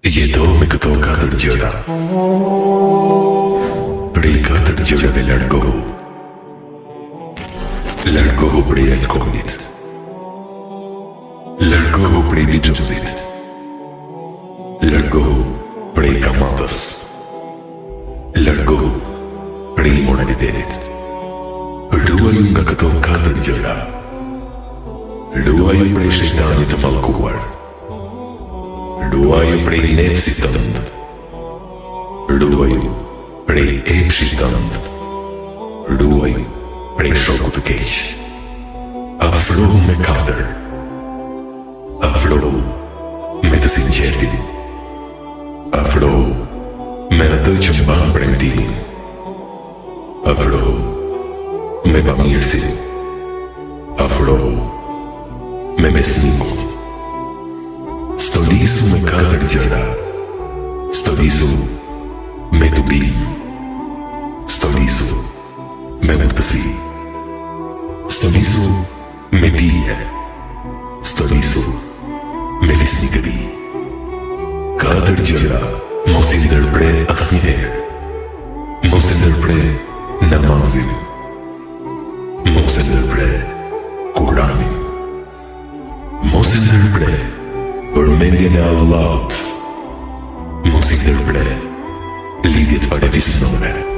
Jeto me këto 4 gjëra. Prej 4 gjërave largohu. Largohu prej alkoolit. Largohu prej ligjozit. Largohu prej kamatës. Largohu prej moralitetit. Ruaju nga këto 4 gjëra. Ruaju prej shejtanit të mallkuar. Ruaju prej nefsit tënd. Ruaju prej epshit tënd. Ruaju prej shokut të keq. Afrohu me 4. Afrohu me të sinqertin. Afrohu me atë që mban premtimin. Afrohu me pamirësin. Afrohu me besnimin. Stolisu me 4 gjëra. Stolisu me durim. Stolisu me urtësi. Stolisu me dije. Stolisu me fisnikëri. 4 gjëra mos i ndërpre asnjëherë. Mos i ndërpre namazin. Mos i ndërpre Kuranin. Mos i ndërpre përmendjen e Allahut. Mos i ndërpre lidhjet parafisnore.